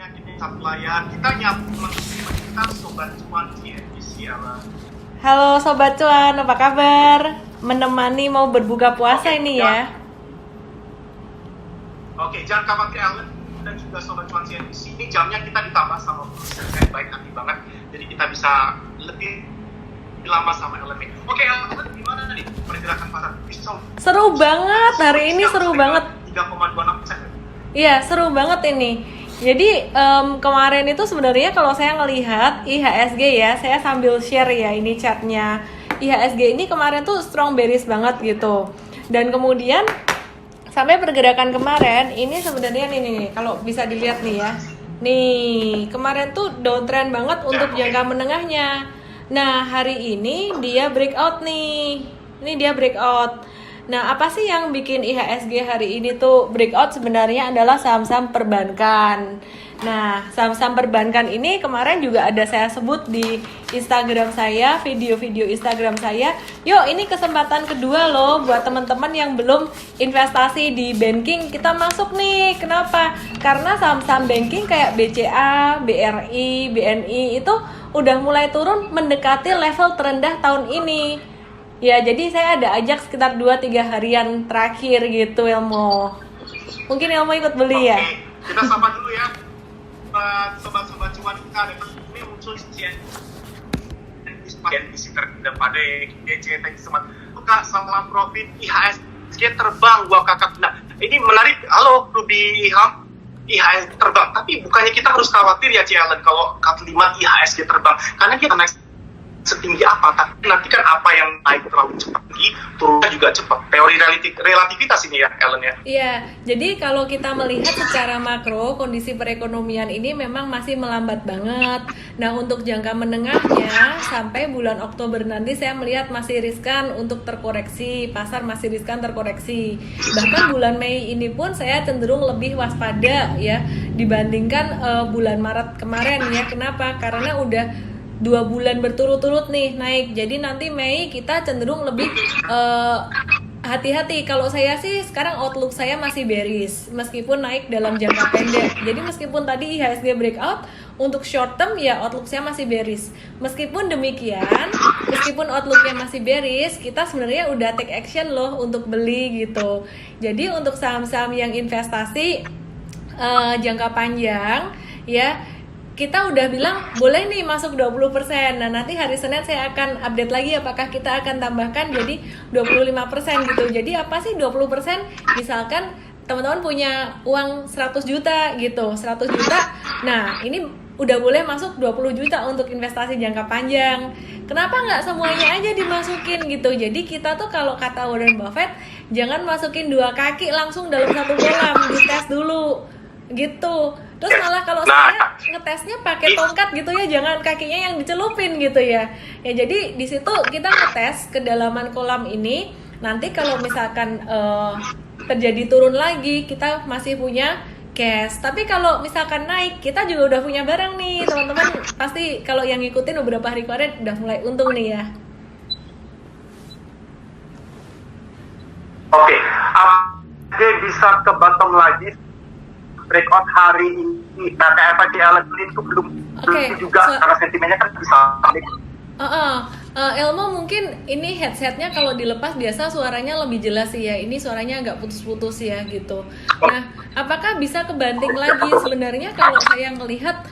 Akhirnya satu layar kita nyambung kita sobat cuan CNBC ya lah. Halo Sobat Cuan, apa kabar? Menemani mau berbuka puasa ini ya. Oke, jangan khawatir Ellen dan juga Sobat Cuan CNBC. Ini jamnya kita ditambah sama produser yang baik hati banget. Jadi kita bisa lebih lama sama Ellen. Oke, Ellen gimana nih pergerakan pasar? Seru banget, hari ini seru banget. 3,26%. Iya, seru banget ini. Jadi kemarin itu sebenarnya kalau saya ngelihat IHSG ya, saya sambil share ya ini chatnya. IHSG ini kemarin tuh strong bearish banget gitu. Dan kemudian sampai pergerakan kemarin ini sebenarnya nih kalau bisa dilihat nih ya. Nih, kemarin tuh downtrend banget untuk jangka menengahnya. Nah, hari ini dia breakout nih. Ini dia breakout. Nah, apa sih yang bikin IHSG hari ini tuh breakout sebenarnya adalah saham-saham perbankan. Nah, saham-saham perbankan ini kemarin juga ada saya sebut di Instagram saya, video-video Instagram saya. Yuk, ini kesempatan kedua loh buat teman-teman yang belum investasi di banking, kita masuk nih. Kenapa? Karena saham-saham banking kayak BCA, BRI, BNI itu udah mulai turun mendekati level terendah tahun ini. Ya, jadi saya ada ajak sekitar 2-3 harian terakhir gitu Elmo. Mungkin Elmo ikut beli ya? Oke, kita sapa dulu ya. Sobat-sobat cuan kita ada ini muncul CNBC terdepan pada GC Tech Smart. Buka salam profit IHSG terbang gua kakak. Nah, ini menarik. Halo Ruby Ilham. IHSG terbang, tapi bukannya kita harus khawatir ya Cielen kalau kalimat IHSG terbang, karena kita naik setinggi apa, tapi nanti kan apa yang naik terlalu cepat tinggi, turunnya juga cepat. Teori relativitas ini ya, Ellen ya. Iya, jadi kalau kita melihat secara makro, kondisi perekonomian ini memang masih melambat banget. Nah, untuk jangka menengahnya, sampai bulan Oktober nanti saya melihat masih riskan untuk terkoreksi, pasar masih riskan terkoreksi. Bahkan bulan Mei ini pun saya cenderung lebih waspada ya, dibandingkan bulan Maret kemarin ya. Kenapa? Karena udah 2 bulan berturut-turut nih naik, jadi nanti Mei kita cenderung lebih hati-hati. Kalau saya sih sekarang outlook saya masih bearish meskipun naik dalam jangka pendek. Jadi meskipun tadi IHSG breakout, untuk short term ya outlook saya masih bearish. Meskipun demikian, meskipun outlooknya masih bearish, kita sebenarnya udah take action loh untuk beli gitu. Jadi untuk saham-saham yang investasi jangka panjang ya, kita udah bilang boleh nih masuk 20%. Nah, nanti hari Senin saya akan update lagi apakah kita akan tambahkan jadi 25% gitu. Jadi apa sih 20%? Misalkan teman-teman punya uang 100 juta gitu, 100 juta. Nah, ini udah boleh masuk 20 juta untuk investasi jangka panjang. Kenapa nggak semuanya aja dimasukin gitu? Jadi kita tuh kalau kata Warren Buffett, jangan masukin 2 kaki langsung dalam satu kolam, dites dulu gitu. Terus malah kalau saya ngetesnya pakai tongkat gitu ya, jangan kakinya yang dicelupin gitu ya. Ya jadi di situ kita ngetes kedalaman kolam ini. Nanti kalau misalkan terjadi turun lagi, kita masih punya cash. Tapi kalau misalkan naik, kita juga udah punya barang nih, teman-teman. Pasti kalau yang ngikutin beberapa hari kemarin udah mulai untung nih ya. Oke, dia bisa ke bottom lagi breakout hari ini. Nah, kayak apa Ellen itu belum juga karena sentimennya kan bisa balik. Elmo mungkin ini headsetnya kalau dilepas biasa suaranya lebih jelas sih ya. Ini suaranya agak putus-putus ya gitu. Nah, apakah bisa kebanting lagi? Sebenarnya kalau saya melihat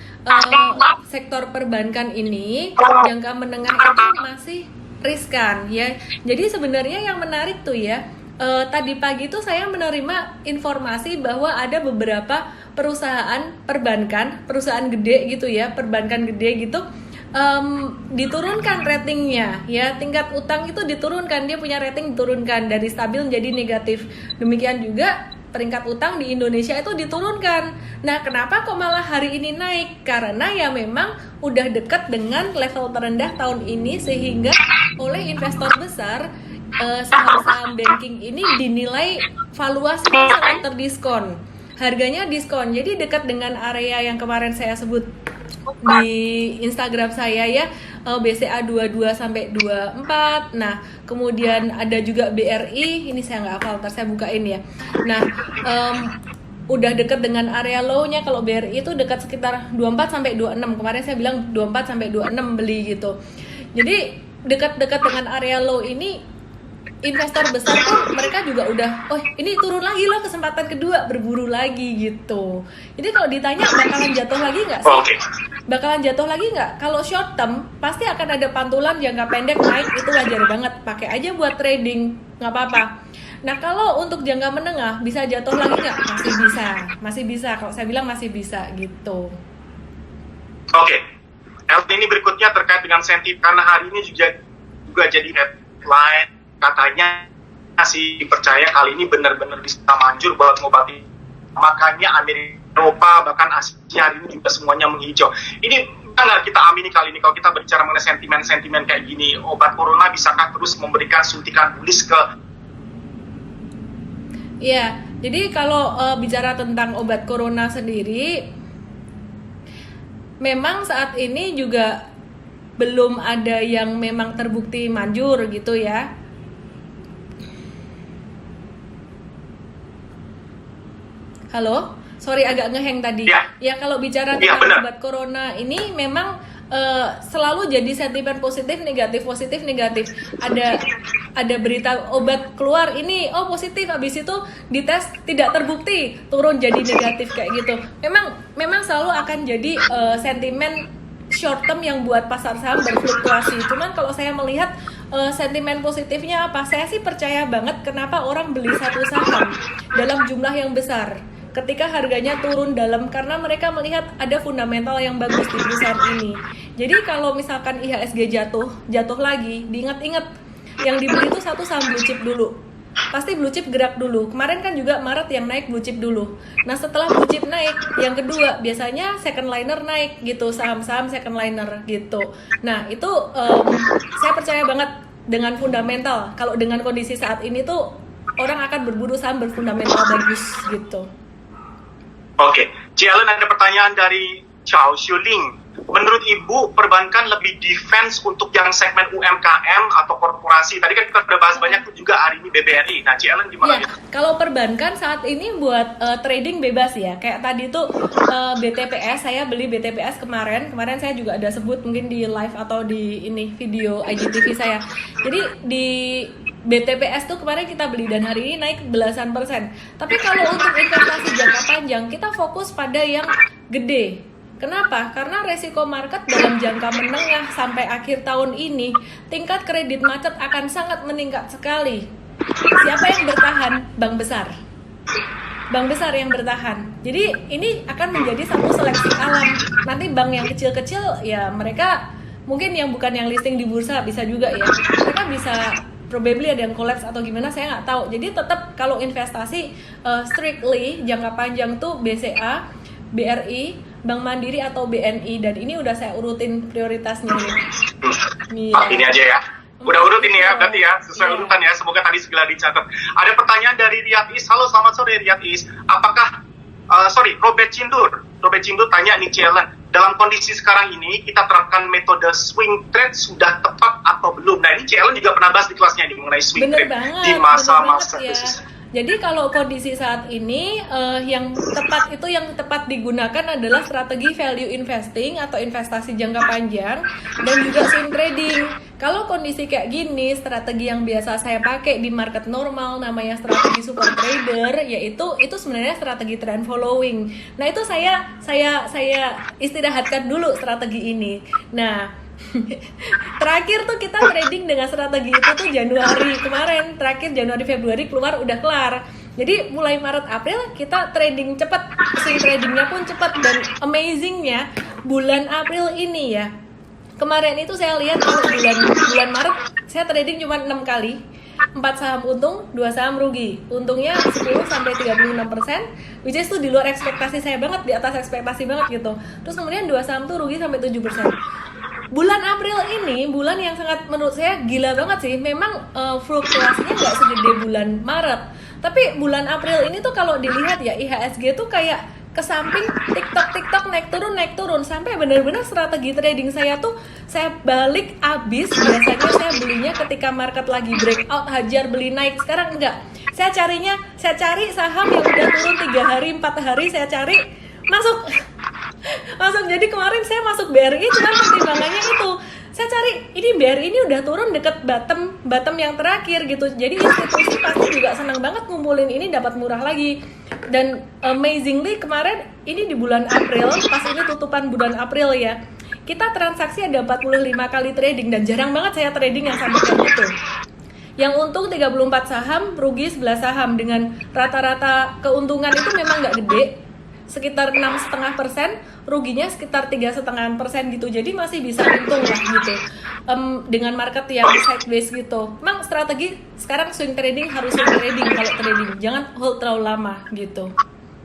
sektor perbankan ini jangka menengah itu masih riskan ya. Jadi sebenarnya yang menarik tuh ya, tadi pagi tuh saya menerima informasi bahwa ada beberapa perusahaan perbankan, perusahaan gede gitu ya, perbankan gede gitu, diturunkan ratingnya ya, tingkat utang itu diturunkan, dia punya rating diturunkan dari stabil menjadi negatif. Demikian juga peringkat utang di Indonesia itu diturunkan. Nah, kenapa kok malah hari ini naik? Karena ya memang udah dekat dengan level terendah tahun ini, sehingga oleh investor besar saham-saham banking ini dinilai valuasinya sangat terdiskon, harganya diskon, jadi dekat dengan area yang kemarin saya sebut di Instagram saya ya, BCA 22 sampai 24. Nah, kemudian ada juga BRI, ini saya nggak hafal, ntar saya bukain ya. Nah, udah dekat dengan area low-nya. Kalau BRI itu dekat sekitar 24 sampai 26. Kemarin saya bilang 24 sampai 26 beli gitu. Jadi dekat-dekat dengan area low ini, investor besar pun mereka juga udah, oh ini turun lagi loh, kesempatan kedua, berburu lagi gitu. Jadi kalau ditanya bakalan jatuh lagi nggak sih? Oke. Bakalan jatuh lagi nggak? Kalau short term pasti akan ada pantulan jangka pendek naik, itu wajar banget, pakai aja buat trading, nggak apa-apa. Nah kalau untuk jangka menengah bisa jatuh lagi nggak? Masih bisa. Kalau saya bilang masih bisa gitu. Oke. Ini berikutnya terkait dengan sentimen, karena hari ini juga jadi headline, katanya masih percaya kali ini benar-benar bisa manjur buat ngobati. Makanya Eropa bahkan Asia hari ini juga semuanya menghijau. Ini nggak kita amini kali ini kalau kita berbicara mengenai sentimen-sentimen kayak gini, obat corona bisakah terus memberikan suntikan bullish ke? Iya, jadi kalau bicara tentang obat corona sendiri, memang saat ini juga belum ada yang memang terbukti manjur gitu ya. Halo, sorry agak ngeheng tadi. Ya kalau bicara tentang obat corona ini memang selalu jadi sentimen positif negatif. Ada berita obat keluar ini, oh positif, habis itu dites tidak terbukti, turun jadi negatif kayak gitu. Memang selalu akan jadi sentimen short term yang buat pasar saham berfluktuasi. Cuman kalau saya melihat sentimen positifnya apa? Saya sih percaya banget kenapa orang beli satu saham dalam jumlah yang besar ketika harganya turun dalam, karena mereka melihat ada fundamental yang bagus di perusahaan ini. Jadi kalau misalkan IHSG jatuh lagi, diingat-ingat yang dibeli itu satu saham blue chip dulu. Pasti blue chip gerak dulu. Kemarin kan juga Maret yang naik blue chip dulu. Nah setelah blue chip naik, yang kedua biasanya second liner naik gitu, saham-saham second liner gitu. Nah itu saya percaya banget dengan fundamental. Kalau dengan kondisi saat ini tuh orang akan berburu saham berfundamental bagus gitu. Oke, Cielen ada pertanyaan dari Chao Shuling. Menurut Ibu, perbankan lebih defense untuk yang segmen UMKM atau korporasi? Tadi kan kita sudah bahas banyak juga hari ini BBRI. Nah, Cielen gimana? Ya, kalau perbankan saat ini buat trading bebas ya. Kayak tadi tuh BTPS, saya beli BTPS kemarin saya juga ada sebut mungkin di live atau di ini video IGTV saya. Jadi di BTPS tuh kemarin kita beli dan hari ini naik belasan persen. Tapi kalau untuk investasi jangka panjang, kita fokus pada yang gede. Kenapa? Karena resiko market dalam jangka menengah sampai akhir tahun ini, tingkat kredit macet akan sangat meningkat sekali. Siapa yang bertahan? Bank besar. Bank besar yang bertahan. Jadi ini akan menjadi satu seleksi alam. Nanti bank yang kecil-kecil ya mereka mungkin yang bukan yang listing di bursa bisa juga ya. Mereka bisa probably ada yang collapse atau gimana saya nggak tahu. Jadi tetap kalau investasi strictly jangka panjang tuh BCA, BRI, Bank Mandiri atau BNI, dan ini udah saya urutin prioritasnya nih. Ini aja ya. Udah urut ini ya, berarti ya, sesuai urutan ya. Semoga tadi segala dicatat. Ada pertanyaan dari Riyad Is. Halo, selamat sore Riyad Is. Apakah, Robert Cindur tanya nih Cielen, dalam kondisi sekarang ini kita terapkan metode swing trade sudah tepat atau belum? Nah ini Cielen juga pernah bahas di kelasnya nih mengenai swing trade di masa-masa krisis. Jadi kalau kondisi saat ini yang tepat digunakan adalah strategi value investing atau investasi jangka panjang dan juga swing trading. Kalau kondisi kayak gini, strategi yang biasa saya pakai di market normal namanya strategi super trader, yaitu itu sebenarnya strategi trend following. Nah itu saya istirahatkan dulu strategi ini. Nah terakhir tuh kita trading dengan strategi itu tuh Januari kemarin, terakhir Januari Februari keluar udah kelar. Jadi mulai Maret April kita trading cepat, swing tradingnya pun cepat, dan amazingnya bulan April ini ya, kemarin itu saya lihat kalau bulan Maret saya trading cuma 6 kali, 4 saham untung, 2 saham rugi. Untungnya 10-36%, which is tuh di luar ekspektasi saya banget, di atas ekspektasi banget gitu. Terus kemudian 2 saham tuh rugi sampai 7%. Bulan April ini bulan yang sangat menurut saya gila banget sih. Memang fluktuasinya nggak segede bulan Maret, tapi bulan April ini tuh kalau dilihat ya IHSG tuh kayak ke samping, TikTok naik turun sampai benar-benar strategi trading saya tuh saya balik abis. Biasanya saya belinya ketika market lagi breakout, hajar beli naik. Sekarang enggak, Saya cari saham yang udah turun 3 hari, 4 hari, saya cari masuk. Jadi kemarin saya masuk BRI cuma pertimbangannya itu. Saya cari ini BRI ini udah turun deket bottom yang terakhir gitu. Jadi institusi pasti juga senang banget ngumpulin ini dapat murah lagi. Dan amazingly kemarin ini di bulan April, pas ini tutupan bulan April ya, kita transaksi ada 45 kali trading dan jarang banget saya trading yang sampai kayak gitu. Yang untung 34 saham, rugi 11 saham dengan rata-rata keuntungan itu memang nggak gede, sekitar 6,5%, ruginya sekitar 3,5% gitu. Jadi masih bisa untung lah gitu. Dengan market yang sideways gitu. Emang strategi sekarang swing trading harus swing trading kalau trading, jangan hold terlalu lama gitu.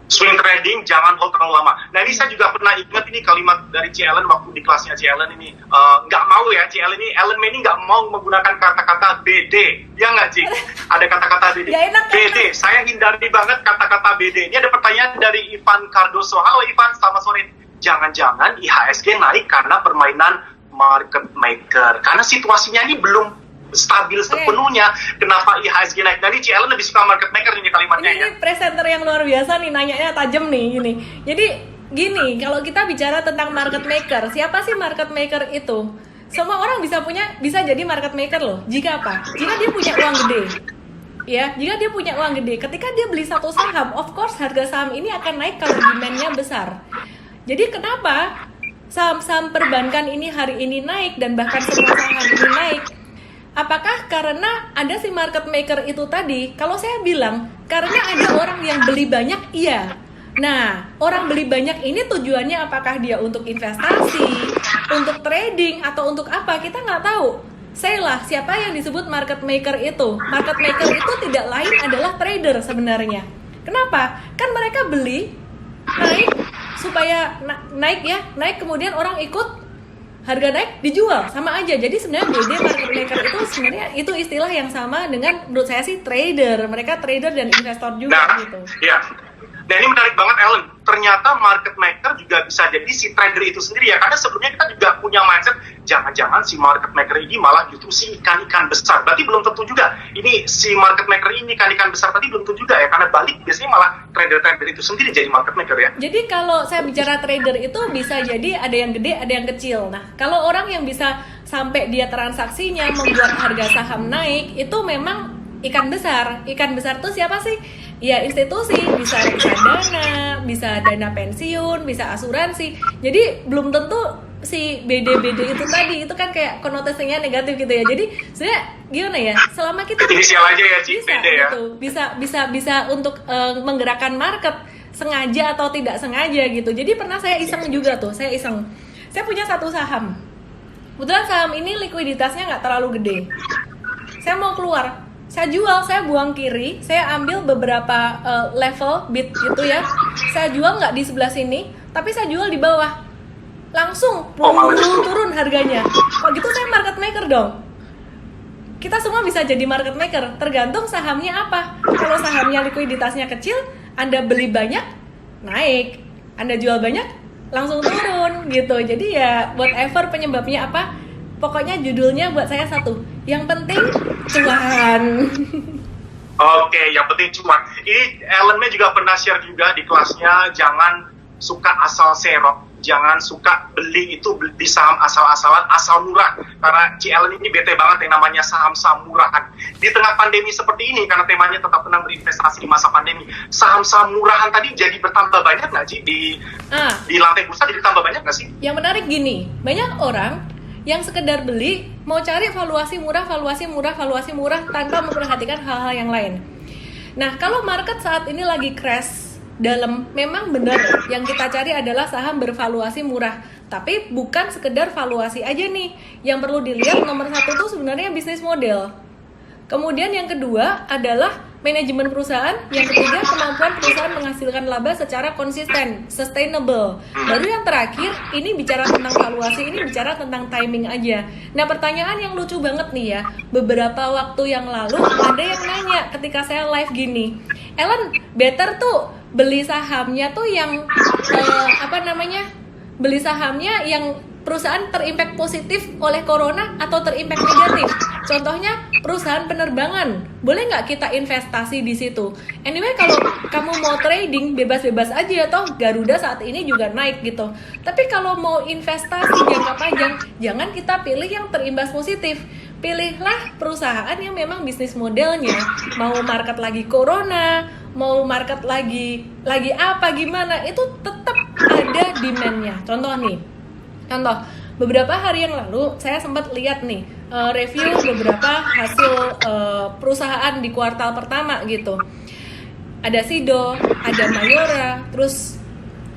Swing trading, jangan hold terlalu lama. Nah ini saya juga pernah ingat ini kalimat dari Ci Ellen waktu di kelasnya Ci Ellen ini. Nggak mau ya Ci Ellen ini nggak mau menggunakan kata-kata BD. Ya nggak Ci? Ada kata-kata BD. Ya, enak, BD, saya hindari banget kata-kata BD. Ini ada pertanyaan dari Ivan Cardoso. Halo Ivan, selamat sore. Jangan-jangan IHSG naik karena permainan market maker. Karena situasinya ini belum stabil sepenuhnya. Kenapa IHSG naik? Nah, ini Ci Ellen lebih suka market maker ini kalimatnya ini, ya. Ini presenter yang luar biasa nih, nanyanya tajam nih gini. Jadi gini, kalau kita bicara tentang market maker, siapa sih market maker itu? Semua orang bisa jadi market maker loh. Jika apa? Jika dia punya uang gede. Ya, jika dia punya uang gede, ketika dia beli satu saham, of course harga saham ini akan naik kalau demand-nya besar. Jadi kenapa saham-saham perbankan ini hari ini naik dan bahkan semua saham ini naik? Apakah karena ada si market maker itu tadi? Kalau saya bilang, karena ada orang yang beli banyak, iya. Nah, orang beli banyak ini tujuannya apakah dia untuk investasi, untuk trading, atau untuk apa? Kita nggak tahu. Saya siapa yang disebut market maker itu? Market maker itu tidak lain adalah trader sebenarnya. Kenapa? Kan mereka beli, naik, supaya naik kemudian orang ikut, harga naik dijual, sama aja. Jadi sebenarnya BD market maker itu sebenarnya itu istilah yang sama dengan menurut saya sih trader. Mereka trader dan investor juga gitu. Iya. Dan ini menarik banget Ellen. Ternyata market maker juga bisa jadi si trader itu sendiri ya. Karena sebelumnya kita juga punya mindset jangan-jangan si market maker ini malah justru si ikan-ikan besar. Berarti belum tentu juga. Ini si market maker ini ikan-ikan besar tadi belum tentu juga ya. Karena balik biasanya malah trader-trader itu sendiri jadi market maker ya. Jadi kalau saya bicara trader itu bisa jadi ada yang gede, ada yang kecil. Nah, kalau orang yang bisa sampai dia transaksinya membuat harga saham naik, itu memang ikan besar. Ikan besar tuh siapa sih? Ya institusi, bisa dana, bisa dana pensiun, bisa asuransi. Jadi belum tentu si BD-BD itu tadi, itu kan kayak konotasinya negatif gitu ya. Jadi sebenarnya gimana ya? Selama kita inisial aja ya Ci, bisa, BD ya. gitu, bisa untuk menggerakkan market sengaja atau tidak sengaja gitu. Jadi pernah saya iseng juga tuh, saya punya satu saham. Kebetulan saham ini likuiditasnya nggak terlalu gede. Saya mau keluar. Saya jual, saya buang kiri, saya ambil beberapa level bid gitu ya. Saya jual nggak di sebelah sini, tapi saya jual di bawah. Langsung turun harganya. Kalau gitu saya market maker dong. Kita semua bisa jadi market maker, tergantung sahamnya apa. Kalau sahamnya likuiditasnya kecil, Anda beli banyak, naik. Anda jual banyak, langsung turun gitu. Jadi ya whatever penyebabnya apa, pokoknya judulnya buat saya satu, yang penting cuan. Oke, yang penting cuan. Ini Ellen May juga pernah share juga di kelasnya, jangan suka asal serok, jangan suka beli saham asal-asalan, asal murah. Karena Ci Ellen ini bete banget yang namanya saham-saham murahan. Di tengah pandemi seperti ini, karena temanya tetap tenang berinvestasi di masa pandemi, saham-saham murahan tadi jadi bertambah banyak nggak Ci? Di lantai bursa jadi tambah banyak nggak sih? Yang menarik gini, banyak orang yang sekedar beli, mau cari valuasi murah tanpa memperhatikan hal-hal yang lain. Nah, kalau market saat ini lagi crash dalam, memang benar yang kita cari adalah saham bervaluasi murah. Tapi bukan sekedar valuasi aja nih. Yang perlu dilihat nomor satu tuh sebenarnya bisnis model. Kemudian yang kedua adalah manajemen perusahaan, yang ketiga kemampuan perusahaan menghasilkan laba secara konsisten, sustainable. Baru yang terakhir, ini bicara tentang valuasi, ini bicara tentang timing aja. Nah pertanyaan yang lucu banget nih ya, beberapa waktu yang lalu ada yang nanya ketika saya live gini, Ellen, better tuh beli sahamnya tuh yang beli sahamnya yang perusahaan terimpact positif oleh corona atau terimpact negatif. Contohnya perusahaan penerbangan, boleh nggak kita investasi di situ? Anyway, kalau kamu mau trading bebas-bebas aja, toh Garuda saat ini juga naik gitu. Tapi kalau mau investasi jangka panjang, jangan kita pilih yang terimbas positif. Pilihlah perusahaan yang memang bisnis modelnya mau market lagi corona, mau market lagi apa gimana, itu tetap ada demand-nya. Contoh, beberapa hari yang lalu saya sempat lihat nih review beberapa hasil perusahaan di kuartal pertama gitu. Ada Sido, ada Mayora, terus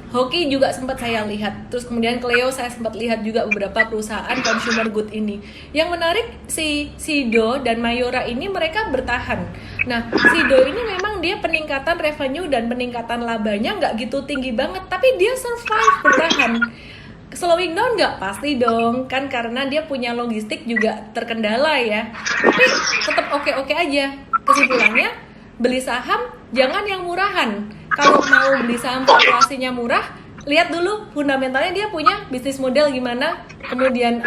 Hoki juga sempat saya lihat. Terus kemudian Cleo saya sempat lihat juga beberapa perusahaan consumer good ini. Yang menarik si Sido dan Mayora ini mereka bertahan. Nah, Sido ini memang dia peningkatan revenue dan peningkatan labanya nggak gitu tinggi banget, tapi dia survive, bertahan. Slowing down nggak? Pasti dong, kan karena dia punya logistik juga terkendala ya. Tapi tetap oke-oke aja. Kesimpulannya, beli saham jangan yang murahan. Kalau mau beli saham valuasinya murah, lihat dulu fundamentalnya dia punya bisnis model gimana, kemudian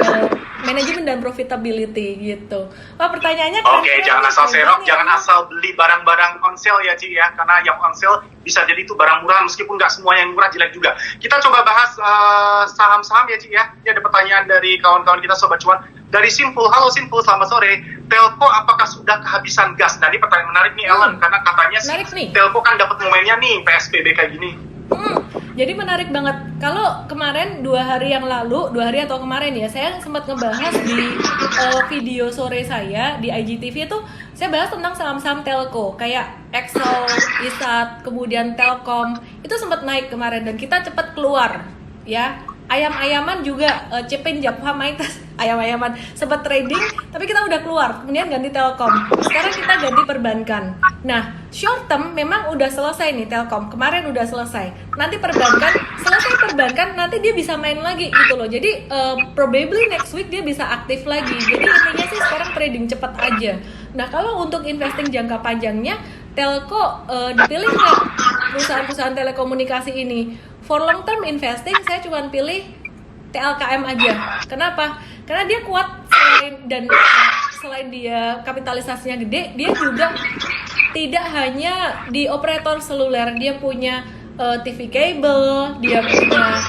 manajemen dan profitability gitu. Wah, pertanyaannya Oke, jangan asal serok, jangan asal beli barang-barang on sale ya Ci ya, karena yang on sale bisa jadi itu barang murah, meskipun nggak semua yang murah jelek juga. Kita coba bahas saham-saham ya Ci ya. Ini ada pertanyaan dari kawan-kawan kita Sobat Cuan. Dari Sinful, halo Sinful, selamat sore. Telco apakah sudah kehabisan gas? Nah, ini pertanyaan menarik nih Ellen, karena katanya Telco kan dapat momennya nih PSBB kayak gini. Jadi menarik banget. Kalau kemarin 2 hari atau kemarin ya, saya sempat ngebahas di video sore saya di IGTV itu, saya bahas tentang saham-saham telco kayak Excel, Isat, kemudian Telkom, itu sempat naik kemarin dan kita cepat keluar ya. Ayam-ayaman juga, Cepin Japha Maitas, ayam-ayaman sempat trading, tapi kita udah keluar, kemudian ganti Telkom. Sekarang kita ganti perbankan. Nah, short term memang udah selesai nih Telkom, kemarin udah selesai. Nanti selesai perbankan, nanti dia bisa main lagi gitu loh. Jadi probably next week dia bisa aktif lagi. Jadi intinya sih sekarang trading cepat aja. Nah, kalau untuk investing jangka panjangnya, Telco dipilih nggak perusahaan-perusahaan telekomunikasi ini? For long term investing, saya cuma pilih TLKM aja. Kenapa? Karena dia kuat, selain dia kapitalisasinya gede, dia juga tidak hanya di operator seluler, dia punya TV kabel, dia punya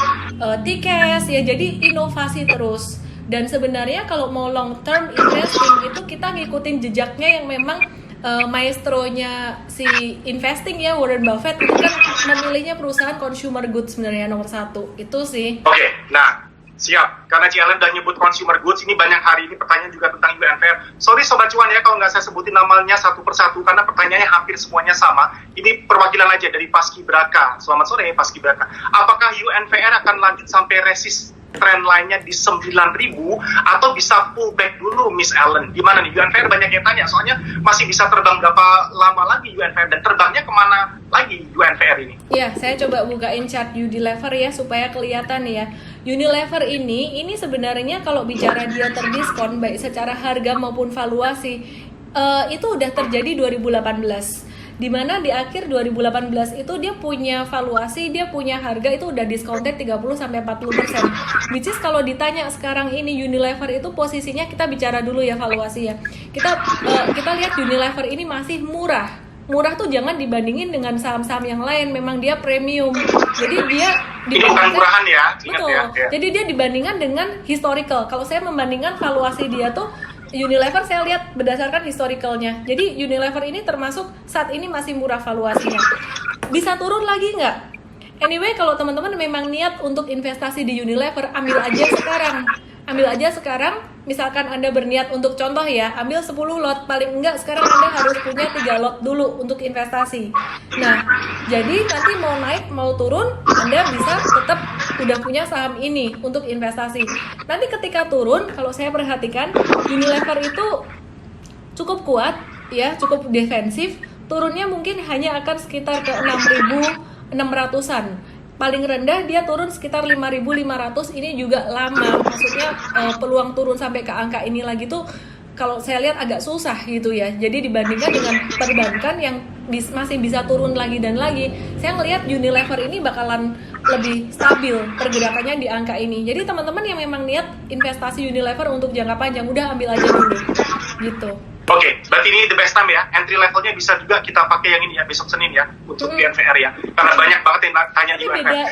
T-Cash ya, jadi inovasi terus. Dan sebenarnya kalau mau long term investing itu kita ngikutin jejaknya yang memang maestronya si investing ya, Warren Buffett itu kan memilihnya perusahaan consumer goods sebenarnya nomor 1 itu sih. Oke, nah siap, karena Ci Ellen udah nyebut consumer goods, ini banyak hari ini pertanyaan juga tentang UNVR. Sorry Sobat Cuan ya kalau nggak saya sebutin namanya satu persatu karena pertanyaannya hampir semuanya sama. Ini perwakilan aja dari Paskibraka. Selamat sore Paskibraka. Apakah UNVR akan lanjut sampai resist trend lainnya di 9.000 atau bisa pullback dulu Miss Ellen? Gimana nih UNVR? Banyak yang tanya, soalnya masih bisa terbang berapa lama lagi UNVR dan terbangnya kemana lagi UNVR ini? Ya, saya coba bukain chart Unilever ya supaya kelihatan ya. Unilever ini sebenarnya kalau bicara dia terdiskon baik secara harga maupun valuasi itu udah terjadi 2018. Di mana di akhir 2018 itu dia punya valuasi, dia punya harga itu udah discounted 30-40%. Which is kalau ditanya sekarang ini Unilever itu posisinya, kita bicara dulu ya valuasi ya. Kita lihat Unilever ini masih murah. Murah tuh jangan dibandingin dengan saham-saham yang lain, memang dia premium. Jadi dia dibandingkan murahan ya. Betul. Ya. Jadi dia dibandingkan dengan historical. Kalau saya membandingkan valuasi dia tuh Unilever saya lihat berdasarkan historicalnya. Jadi Unilever ini termasuk saat ini masih murah valuasinya. Bisa turun lagi nggak? Anyway, kalau teman-teman memang niat untuk investasi di Unilever, ambil aja sekarang. Misalkan Anda berniat untuk contoh ya, ambil 10 lot, paling enggak sekarang Anda harus punya 3 lot dulu untuk investasi. Nah, jadi nanti mau naik mau turun, Anda bisa tetap udah punya saham ini untuk investasi. Nanti ketika turun, kalau saya perhatikan Unilever itu cukup kuat ya, cukup defensif. Turunnya mungkin hanya akan sekitar ke 6.600-an. Paling rendah dia turun sekitar 5.500, ini juga lama. Maksudnya peluang turun sampai ke angka ini lagi tuh kalau saya lihat agak susah gitu ya. Jadi dibandingkan dengan perbankan yang masih bisa turun lagi dan lagi, saya ngelihat Unilever ini bakalan lebih stabil pergerakannya di angka ini. Jadi teman-teman yang memang niat investasi Unilever untuk jangka panjang, udah ambil aja dulu gitu. Oke, berarti ini the best time ya. Entry levelnya bisa juga kita pakai yang ini ya, besok Senin ya, untuk UNVR ya. Karena banyak banget yang tanya di UNVR.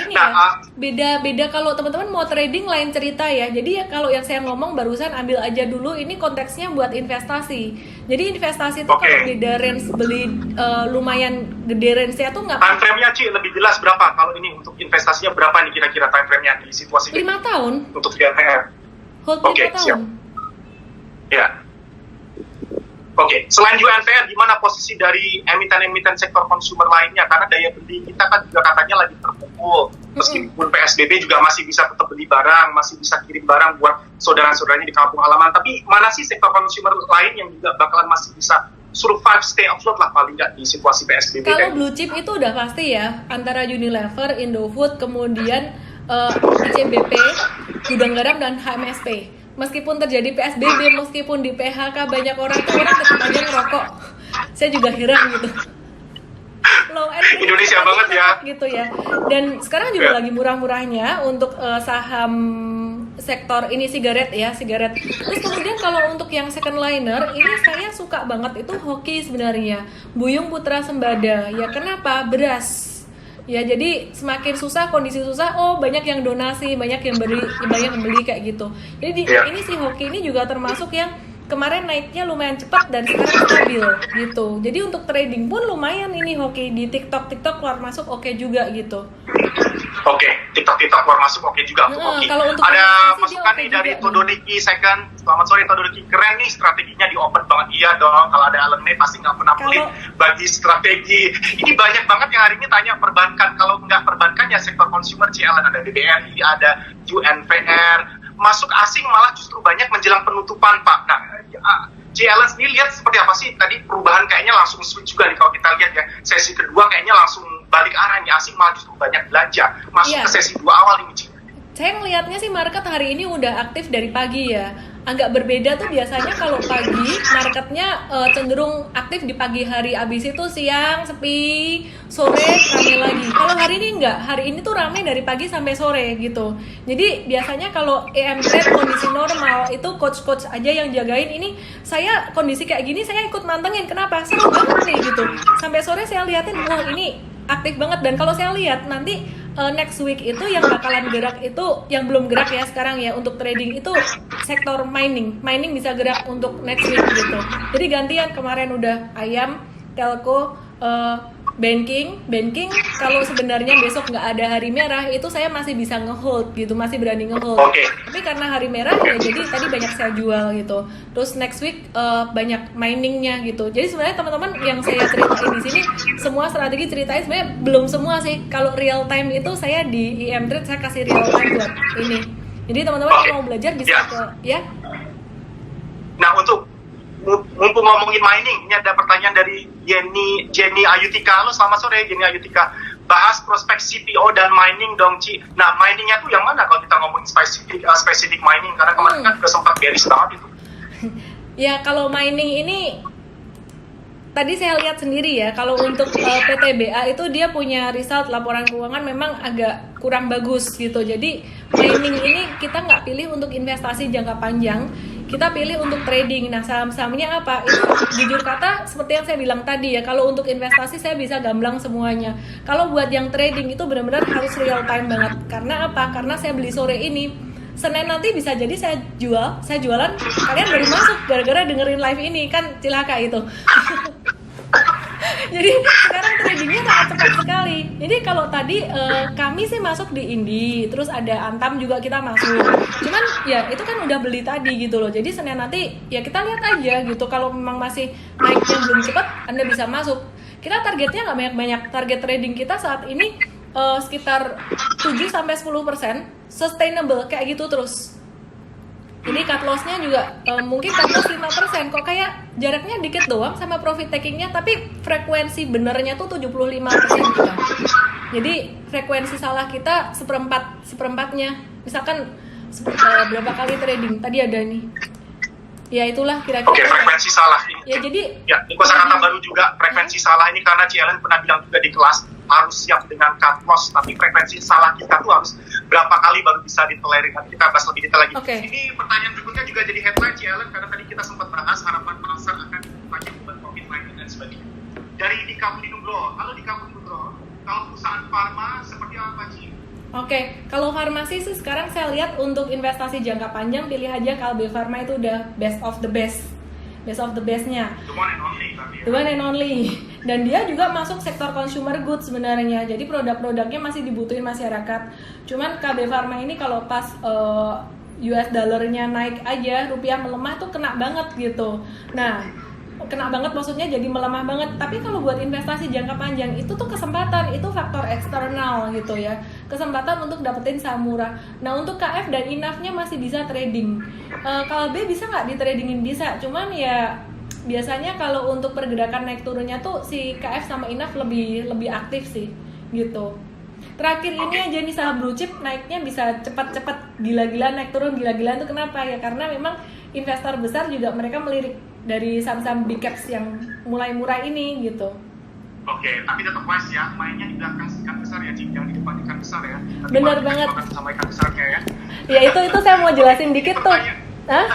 Beda kalau teman-teman mau trading lain cerita ya. Jadi ya kalau yang saya ngomong barusan, ambil aja dulu, ini konteksnya buat investasi. Jadi investasi itu kalau beda range beli lumayan gede range-nya tuh nggak. Time frame-nya Ci lebih jelas berapa kalau ini untuk investasinya berapa nih kira-kira time frame-nya di situasi 5 tahun untuk UNVR. Hold 5 tahun. Siap. Ya. Oke, selain UNVR, gimana posisi dari emiten-emiten sektor konsumer lainnya? Karena daya beli kita kan juga katanya lagi terpukul. Meskipun PSBB juga masih bisa tetap beli barang, masih bisa kirim barang buat saudara-saudaranya di kampung halaman. Tapi mana sih sektor konsumer lain yang juga bakalan masih bisa survive, stay afloat lah paling nggak di situasi PSBB? Kalau blue chip itu udah pasti ya, antara Unilever, Indofood, kemudian ICBP, Gudang Garam, dan HMSP. Meskipun terjadi PSBB, meskipun di PHK banyak orang tetap aja ngerokok. Saya juga heran gitu. Low end Indonesia banget ya. Gitu ya. Dan sekarang juga lagi murah-murahnya untuk saham sektor ini sigaret. Terus kemudian kalau untuk yang second liner, ini saya suka banget itu hoki sebenarnya. Buyung Putra Sembada. Ya kenapa? Beras. Ya jadi semakin susah, kondisi susah, banyak yang donasi, banyak yang beli kayak gitu. Jadi ini si hoki ini juga termasuk yang kemarin naiknya lumayan cepat dan sekarang stabil gitu. Jadi untuk trading pun lumayan ini hoki di TikTok keluar masuk oke juga gitu. Oke, TikTok keluar masuk oke juga untuk hoki. Ada masukan nih dari Todoriki Second. Selamat sore Todoriki, keren nih strateginya di open banget. Iya dong, kalau ada alumni pasti nggak pernah pelit bagi strategi. Ini banyak banget yang hari ini tanya perbankan. Kalau nggak perbankan ya sektor consumer, CLN, ada BBRI, ada UNVR. Masuk asing malah justru banyak menjelang penutupan, Pak. Nah, CLN sendiri lihat seperti apa sih? Tadi perubahan kayaknya langsung switch juga nih kalau kita lihat ya. Sesi kedua kayaknya langsung balik arahnya, asing malah justru banyak belanja. Masuk ke sesi 2 awal ini, Ci. Saya ngelihatnya sih market hari ini udah aktif dari pagi ya. Agak berbeda tuh biasanya kalau pagi marketnya cenderung aktif di pagi hari, abis itu siang sepi, sore rame lagi. Kalau hari ini enggak, hari ini tuh rame dari pagi sampai sore gitu. Jadi biasanya kalau EM trade kondisi normal itu coach aja yang jagain. Ini saya kondisi kayak gini saya ikut mantengin, kenapa? Seru banget nih gitu. Sampai sore saya liatin, wah ini aktif banget. Dan kalau saya lihat nanti next week itu yang bakalan gerak itu yang belum gerak ya sekarang ya untuk trading itu sektor mining bisa gerak untuk next week gitu. Jadi gantian, kemarin udah ayam, telco, banking kalau sebenarnya besok nggak ada hari merah itu saya masih bisa ngehold gitu, masih berani ngehold. Tapi karena hari merah ya jadi tadi banyak saya jual gitu. Terus next week banyak miningnya gitu. Jadi sebenarnya teman-teman yang saya ceritain di sini semua strategi ceritain sebenarnya belum semua sih. Kalau real time itu saya di EM Trade saya kasih real time buat ini. Jadi teman-teman yang mau belajar bisa ke ya. Nah, untuk mumpung ngomongin mining, ini ada pertanyaan dari Jenny Ayutika. Halo, selamat sore Jenny Ayutika. Bahas prospek CPO dan mining dong, Ci. Nah, miningnya tuh yang mana kalau kita ngomongin spesifik mining? Karena kemarin kan udah sempat bearish banget itu. Ya, kalau mining ini tadi saya lihat sendiri ya, kalau untuk PTBA itu dia punya result laporan keuangan memang agak kurang bagus gitu. Jadi mining ini kita nggak pilih untuk investasi jangka panjang, kita pilih untuk trading. Nah, saham-sahamnya apa? Itu jujur kata seperti yang saya bilang tadi ya, kalau untuk investasi saya bisa gamblang semuanya. Kalau buat yang trading itu benar-benar harus real time banget. Karena apa? Karena saya beli sore ini, Senin nanti bisa jadi saya jualan, kalian baru masuk gara-gara dengerin live ini, kan cilaka itu. Jadi sekarang tradingnya sangat cepat sekali. Jadi kalau tadi kami sih masuk di Indi, terus ada Antam juga kita masuk. Cuman ya itu kan udah beli tadi gitu loh. Jadi Senin nanti ya kita lihat aja gitu. Kalau memang masih naiknya belum cepat, Anda bisa masuk. Kita targetnya nggak banyak-banyak. Target trading kita saat ini sekitar 7-10% sustainable kayak gitu terus. Jadi cut loss-nya juga mungkin cut loss 5%, kok kayak jaraknya dikit doang sama profit taking-nya, tapi frekuensi benernya tuh 75% kita. Jadi frekuensi salah kita seperempatnya. Misalkan berapa kali trading? Tadi ada nih Ya itulah Oke, kira-kira. frekuensi salah ini. Ya jadi Ya, ini kosakata baru juga, frekuensi salah ini karena Ci Ellen pernah bilang juga di kelas harus siap dengan cut loss, tapi frekuensi salah kita tuh harus berapa kali baru bisa ditolerir. Nanti kita bahas lebih detail lagi. Oke. Ini pertanyaan berikutnya juga jadi headline Ci Ellen, karena tadi kita sempat bahas harapan pasar akan dipakai obat COVID-19 dan sebagainya. Dari Dika Budi Nugroho, halo Dika Budi Nugroho, kalau perusahaan farma seperti apa Ci? Oke, kalau farmasi sih sekarang saya lihat untuk investasi jangka panjang pilih aja Kalbe Farma, itu udah best of the best nya. The one and only tapi ya. The one and only. Dan dia juga masuk sektor consumer goods sebenarnya. Jadi produk-produknya masih dibutuhin masyarakat. Cuman KB Pharma ini kalau pas US dollarnya naik aja, rupiah melemah tuh kena banget gitu. Nah, kena banget maksudnya jadi melemah banget. Tapi kalau buat investasi jangka panjang itu tuh kesempatan, itu faktor eksternal gitu ya. Kesempatan untuk dapetin saham murah. Nah, untuk KF dan INAF-nya masih bisa trading. Kalau B bisa nggak ditradingin? Bisa, cuman ya biasanya kalau untuk pergerakan naik turunnya tuh si KF sama INAF lebih aktif sih gitu. Terakhir ini aja nih saham blue chip naiknya bisa cepat-cepat gila-gilaan naik turun gila-gilaan, itu kenapa ya? Karena memang investor besar juga mereka melirik dari saham-saham big caps yang mulai murah ini gitu. Oke, tapi tetap wise ya, mainnya di belakang ikan besar ya, Cik, jangan di depan ikan besar ya. Nanti Bener malah banget. kita sama ikan besarnya ya. Ya itu saya mau jelasin dikit tuh. Hah?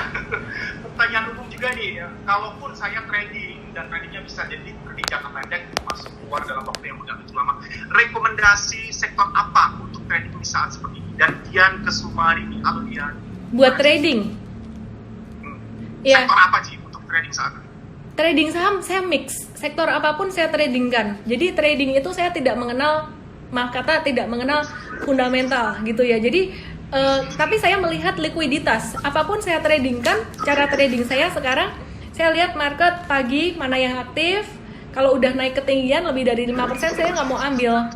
Pertanyaan umum juga nih, ya. Kalaupun saya trading dan tradingnya bisa jadi trading jangka pendek, masuk keluar dalam waktu yang udah cukup lama, rekomendasi sektor apa untuk trading di saat seperti ini? Dan Dian Kesumarini, halo Dian. Buat trading. Iya. Sektor apa sih untuk trading saat ini? Trading saham saya mix, sektor apapun saya tradingkan. Jadi trading itu saya tidak mengenal tidak mengenal fundamental gitu ya. Jadi tapi saya melihat likuiditas. Apapun saya tradingkan, cara trading saya sekarang saya lihat market pagi mana yang aktif. Kalau udah naik ketinggian lebih dari 5% saya nggak mau ambil.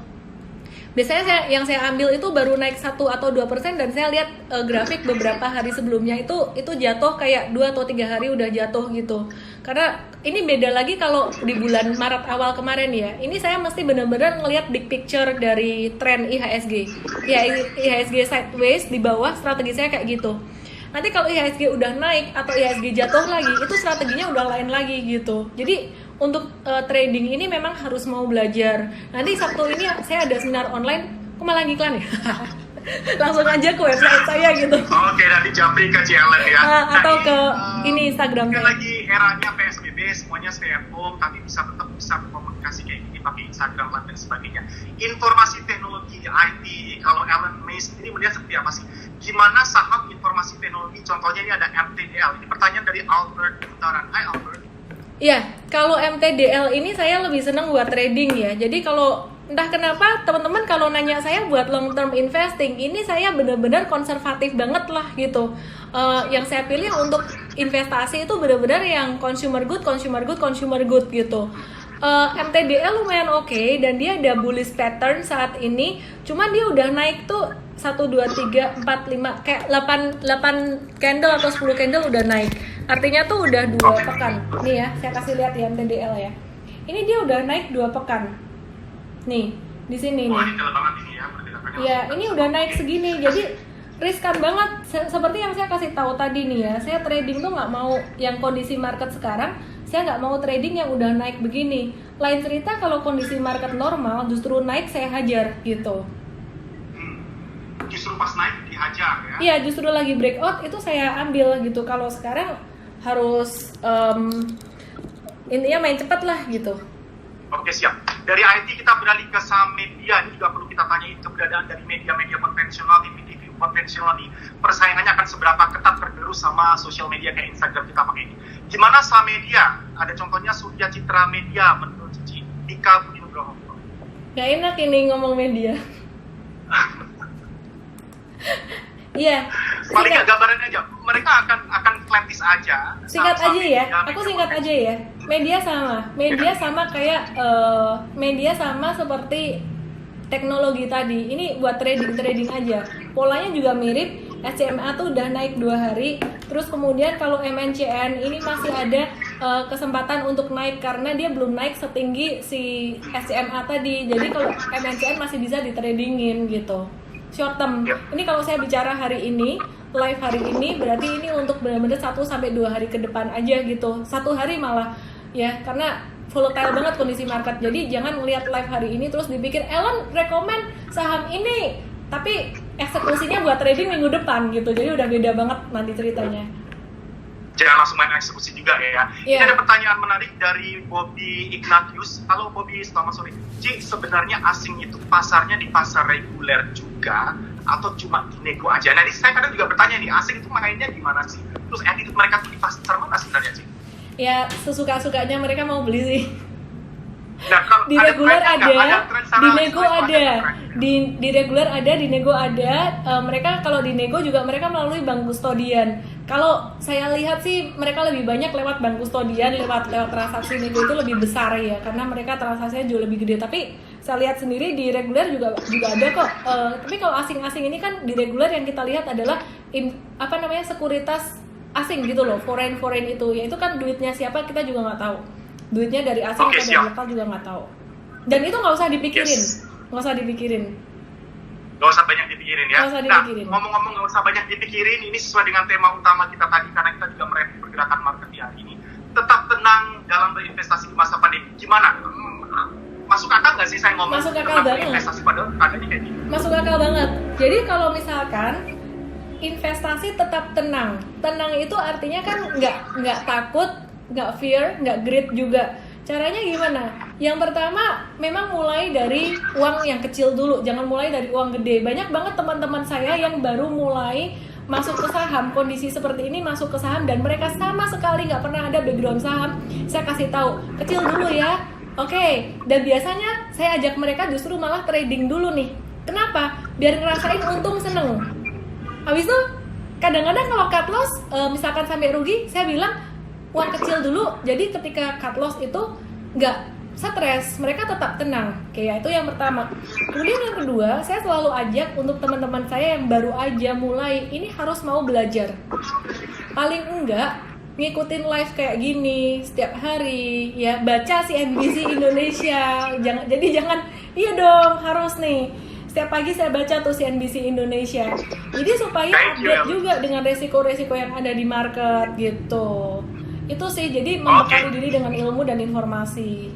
Biasanya yang saya ambil itu baru naik 1 atau 2% dan saya lihat grafik beberapa hari sebelumnya itu jatuh kayak 2 atau 3 hari udah jatuh gitu. Karena ini beda lagi kalau di bulan Maret awal kemarin ya. Ini saya mesti benar-benar ngelihat big picture dari tren IHSG. Ya IHSG sideways di bawah, strategi saya kayak gitu. Nanti kalau IHSG udah naik atau IHSG jatuh lagi, itu strateginya udah lain lagi gitu. Jadi untuk trading ini memang harus mau belajar. Nanti Sabtu ini saya ada seminar online. Kok malah ngiklan ya? Langsung aja ke website saya gitu. Oke, nanti japri ke Ci Ellen ya. Atau ke ini Instagram kan saya. lagi eranya PSBB, semuanya stay at home, tapi tetap bisa berkomunikasi kayak gini pakai Instagram dan sebagainya. Informasi teknologi IT, kalau Ellen May sendiri melihat seperti apa sih? Gimana saham informasi teknologi? Contohnya ini ada MTDL. Ini pertanyaan dari Albert Utaran. Hai Albert. Iya, kalau MTDL ini saya lebih senang buat trading ya. Jadi kalau entah kenapa teman-teman kalau nanya saya buat long term investing, ini saya benar-benar konservatif banget lah gitu. Yang saya pilih untuk investasi itu benar-benar yang consumer good gitu. MTDL lumayan oke dan dia ada bullish pattern saat ini. Cuman dia udah naik tuh 1, 2, 3, 4, 5 kayak 8 candle atau 10 candle udah naik. Artinya tuh udah 2 pekan. Nih ya, saya kasih lihat ya MTDL ya. Ini dia udah naik 2 pekan. Nih, di sini nih. Ya, ini udah naik segini. Jadi riskan banget. Seperti yang saya kasih tahu tadi nih ya. Saya trading tuh nggak mau yang kondisi market sekarang. Saya nggak mau trading yang udah naik begini. Lain cerita kalau kondisi market normal justru naik saya hajar gitu. Justru pas naik dihajar ya? Iya, justru lagi breakout itu saya ambil gitu. Kalau sekarang harus intinya main cepat lah gitu. Oke, siap. Dari IT kita beralih ke saham media. Ini juga perlu kita tanyain keberadaan dari media-media konvensional, TV konvensional nih. Persaingannya akan seberapa ketat tergerus sama sosial media kayak Instagram kita pakai ini. Gimana saham media? Ada contohnya Surya Citra Media menurut Cici. Dika Budi Nugroho. Gak enak ini ngomong media. Iya. Paling nggak gambarannya aja. Mereka akan flatis aja. Singkat aja ya. Aku singkat aja ya. Media sama kayak media sama seperti teknologi tadi. Ini buat trading aja. Polanya juga mirip. SCMA tuh udah naik 2 hari. Terus kemudian kalau MNCN ini masih ada kesempatan untuk naik karena dia belum naik setinggi si SCMA tadi. Jadi kalau MNCN masih bisa ditradingin gitu. Short term. Ini kalau saya bicara hari ini, live hari ini berarti ini untuk benar-benar 1-2 hari ke depan aja gitu, 1 hari malah ya, karena volatile banget kondisi market. Jadi jangan melihat live hari ini terus dipikir Ellen rekomend saham ini, tapi eksekusinya buat trading minggu depan gitu. Jadi udah beda banget nanti ceritanya. Jangan langsung main eksekusi juga ya. Yeah. Ini ada pertanyaan menarik dari Bobby Ignatius. Halo Bobby, selamat sore. Ci, sebenarnya asing itu pasarnya di pasar reguler juga atau cuma di nego aja? Nah, saya kadang juga bertanya nih, asing itu mainnya gimana sih? Terus attitude mereka tuh di pasar mana sebenarnya sih? Ya sesuka-sukanya mereka mau beli sih. Nah, kalau Di reguler ada, di nego ada, ada, di reguler ada, di nego ada. Mereka kalau di nego juga mereka melalui bank kustodian. Kalau saya lihat sih mereka lebih banyak lewat bank kustodian, lewat transaksi nego itu lebih besar ya, karena mereka transaksinya jauh lebih gede. Tapi saya lihat sendiri di reguler juga ada kok. Tapi kalau asing-asing ini kan di reguler yang kita lihat adalah sekuritas asing gitu loh, foreign itu, ya itu kan duitnya siapa kita juga nggak tahu, duitnya dari asing atau dari lokal juga nggak tahu, dan itu nggak usah dipikirin, nggak usah dipikirin. Gak usah banyak dipikirin ya. Nah, ngomong-ngomong gak usah banyak dipikirin, ini sesuai dengan tema utama kita tadi, karena kita juga mereview pergerakan market di hari ini. Tetap tenang dalam berinvestasi di masa pandemi. Gimana? Masuk akal nggak sih saya ngomong masuk akal banget. Investasi pada keadaannya kayak gini? Masuk akal banget. Jadi kalau misalkan investasi tetap tenang. Tenang itu artinya kan nggak takut, nggak fear, nggak greed juga. Caranya gimana? Yang pertama memang mulai dari uang yang kecil dulu, jangan mulai dari uang gede. Banyak banget teman-teman saya yang baru mulai masuk ke saham, kondisi seperti ini masuk ke saham dan mereka sama sekali nggak pernah ada background saham. Saya kasih tahu, kecil dulu ya. Oke, dan biasanya saya ajak mereka justru malah trading dulu nih. Kenapa? Biar ngerasain untung seneng. Habis itu kadang-kadang kalau cut loss misalkan sampai rugi, saya bilang uang kecil dulu, jadi ketika cut loss itu nggak stres, mereka tetap tenang. Kayak itu yang pertama. Kemudian yang kedua, saya selalu ajak untuk teman-teman saya yang baru aja mulai, ini harus mau belajar. Paling enggak ngikutin live kayak gini setiap hari, ya baca CNBC Indonesia. Jangan iya dong, harus nih. Setiap pagi saya baca tuh CNBC Indonesia. Jadi supaya update juga dengan resiko-resiko yang ada di market gitu. Itu sih, jadi membekali diri dengan ilmu dan informasi.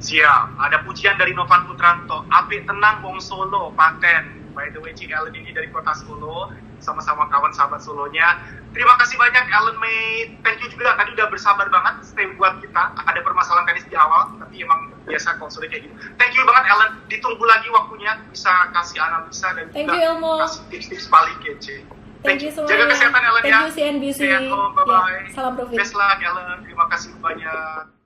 Siap, ada pujian dari Novan Putranto. Apik tenang wong Solo, paten. By the way, Cik Ellen ini dari kota Solo, sama-sama kawan sahabat Solonya. Terima kasih banyak Ellen May. Thank you juga, tadi udah bersabar banget stay buat kita. Ada permasalahan teknis di awal, tapi emang biasa kalau sore kayak gitu. Thank you banget Ellen, ditunggu lagi waktunya bisa kasih analisa dan juga kasih tips-tips paling kece. Thank you so much. Jaga kesehatan Ellen ya. Thank you CNBC. Stay at home, bye-bye. Ya, salam profit. Best luck Ellen, terima kasih banyak.